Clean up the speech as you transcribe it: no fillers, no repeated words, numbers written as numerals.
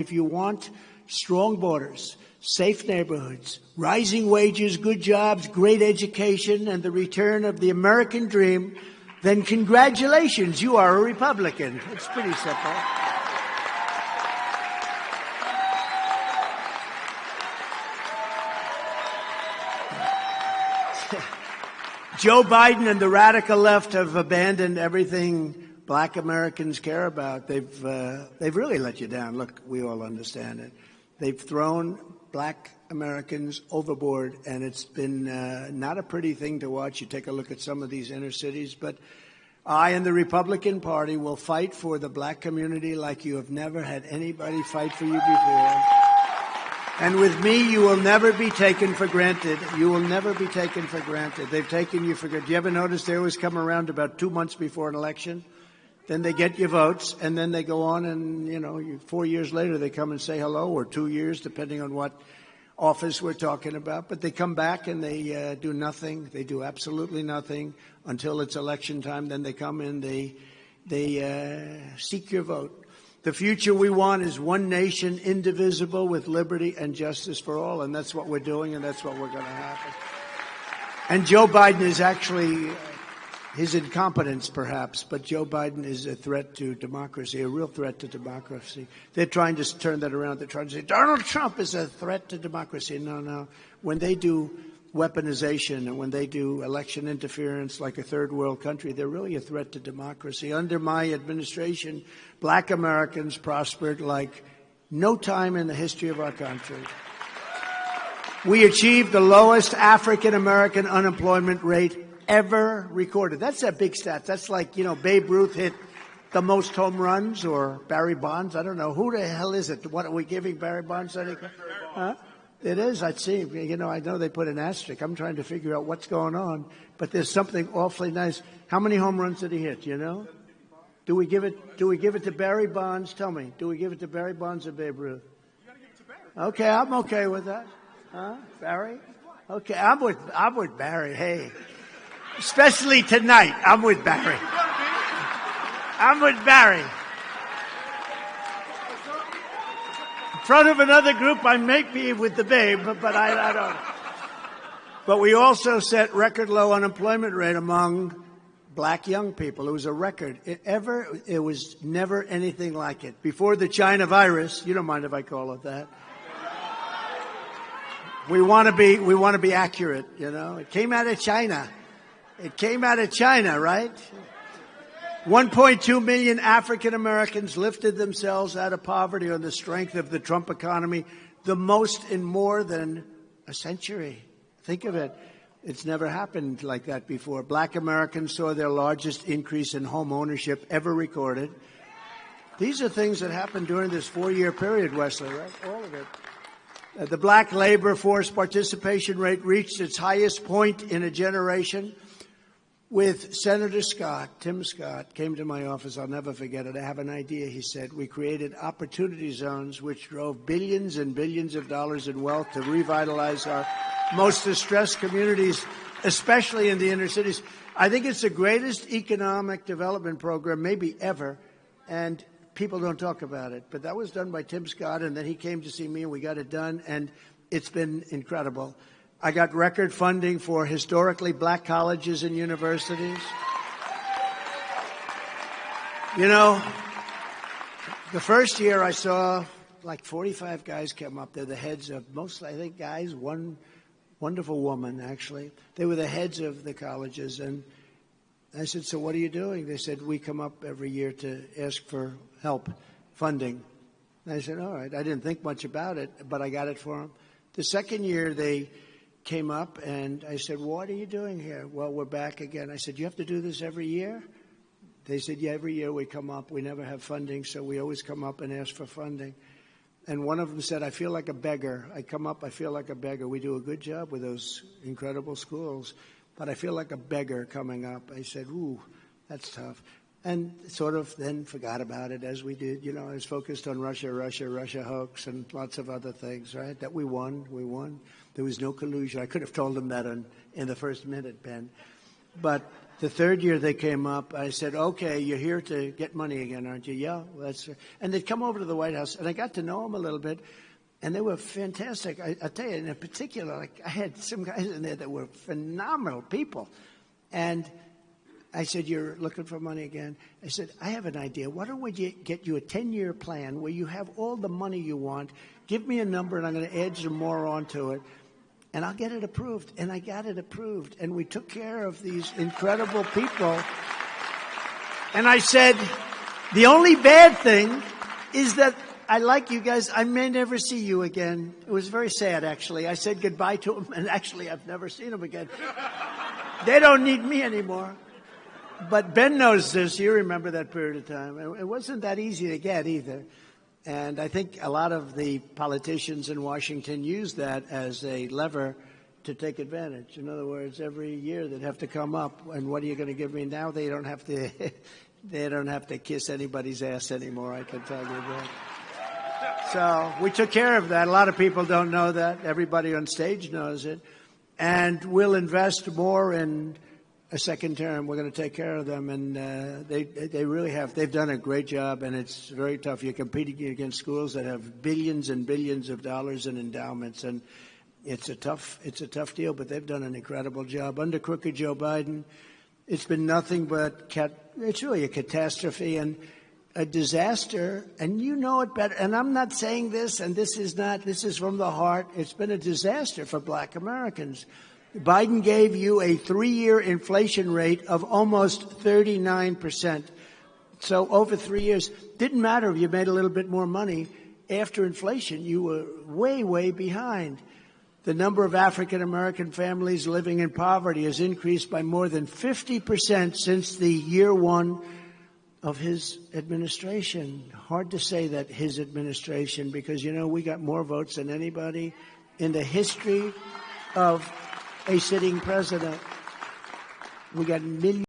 If you want strong borders, safe neighborhoods, rising wages, good jobs, great education, and the return of the American dream, then congratulations, you are a Republican. It's pretty simple. Joe Biden and the radical left have abandoned everything Black Americans care about. They've really let you down. Look, we all understand it. They've thrown Black Americans overboard, and it's been not a pretty thing to watch. You take a look at some of these inner cities, but I and the Republican Party will fight for the Black community like you have never had anybody fight for you before. And with me, you will never be taken for granted. You will never be taken for granted. They've taken you for granted. Do you ever notice they always come around about 2 months before an election? Then they get your votes, and then they go on and, 4 years later, they come and say hello, or 2 years, depending on what office we're talking about. But they come back and they do nothing. They do absolutely nothing until it's election time. Then they come in, they seek your vote. The future we want is one nation, indivisible, with liberty and justice for all. And that's what we're doing, and that's what we're going to happen. And Joe Biden is actually, his incompetence perhaps, but Joe Biden is a threat to democracy, a real threat to democracy. They're trying to turn that around. They're trying to say, Donald Trump is a threat to democracy. No. When they do weaponization and when they do election interference like a third world country, they're really a threat to democracy. Under my administration, Black Americans prospered like no time in the history of our country. We achieved the lowest African American unemployment rate ever recorded. That's a big stat. That's like, Babe Ruth hit the most home runs, or Barry Bonds. I don't know. Who the hell is it? What are we giving Barry Bonds? Huh? It is, I'd see. I know they put an asterisk. I'm trying to figure out what's going on, but there's something awfully nice. How many home runs did he hit, Do we give it to Barry Bonds? Tell me. Do we give it to Barry Bonds or Babe Ruth? You got to give it to Barry. Okay, I'm okay with that. Huh? Barry? Okay, I'm with Barry. Hey. Especially tonight, I'm with Barry. I'm with Barry. In front of another group, I may be with the Babe, but I don't. But we also set record low unemployment rate among Black young people. It was a record. It was never anything like it. Before the China virus, you don't mind if I call it that. We want to be accurate, It came out of China. It came out of China, right? 1.2 million African Americans lifted themselves out of poverty on the strength of the Trump economy, the most in more than a century. Think of it. It's never happened like that before. Black Americans saw their largest increase in home ownership ever recorded. These are things that happened during this 4-year period, Wesley, right? All of it. The black labor force participation rate reached its highest point in a generation. With Senator Scott, Tim Scott, came to my office. I'll never forget it. I have an idea, he said. We created opportunity zones which drove billions and billions of dollars in wealth to revitalize our most distressed communities, especially in the inner cities. I think it's the greatest economic development program maybe ever, and people don't talk about it. But that was done by Tim Scott, and then he came to see me, and we got it done, and it's been incredible. I got record funding for historically Black colleges and universities. The first year I saw like 45 guys come up. They're the heads of mostly, I think, guys, one wonderful woman, actually. They were the heads of the colleges. And I said, so what are you doing? They said, we come up every year to ask for help, funding. And I said, all right. I didn't think much about it, but I got it for them. The second year they came up, and I said, what are you doing here? Well, we're back again. I said, you have to do this every year? They said, yeah, every year we come up. We never have funding, so we always come up and ask for funding. And one of them said, I feel like a beggar. I come up, I feel like a beggar. We do a good job with those incredible schools, but I feel like a beggar coming up. I said, ooh, that's tough. And sort of then forgot about it as we did. I was focused on Russia hoax, and lots of other things, right? That we won. There was no collusion. I could have told them that in the first minute, Ben. But the third year they came up, I said, okay, you're here to get money again, aren't you? Yeah, well, that's right. And they'd come over to the White House, and I got to know them a little bit, and they were fantastic. I tell you, in particular, like I had some guys in there that were phenomenal people. And I said, you're looking for money again? I said, I have an idea. Why don't we get you a 10-year plan where you have all the money you want? Give me a number, and I'm going to add some more onto it, and I'll get it approved. And I got it approved, and we took care of these incredible people. And I said, the only bad thing is that I like you guys. I may never see you again. It was very sad, actually. I said goodbye to them, and actually I've never seen them again. They don't need me anymore. But Ben knows this. You remember that period of time. It wasn't that easy to get either. And I think a lot of the politicians in Washington use that as a lever to take advantage. In other words, every year they'd have to come up, and what are you going to give me now? They don't have to they don't have to kiss anybody's ass anymore, I can tell you that. So we took care of that. A lot of people don't know that. Everybody on stage knows it. And we'll invest more in a second term. We're going to take care of them, and they really have. They've done a great job, and it's very tough. You're competing against schools that have billions and billions of dollars in endowments, and it's a tough deal. But they've done an incredible job under crooked Joe Biden. It's been nothing but it's really a catastrophe and a disaster, and you know it better. And I'm not saying this, and this is from the heart. It's been a disaster for Black Americans. Biden gave you a 3-year inflation rate of almost 39%. So over 3 years, didn't matter if you made a little bit more money. After inflation, you were way, way behind. The number of African-American families living in poverty has increased by more than 50% since the year one of his administration. Hard to say that his administration, because, you know, we got more votes than anybody in the history of a sitting president. We got millions.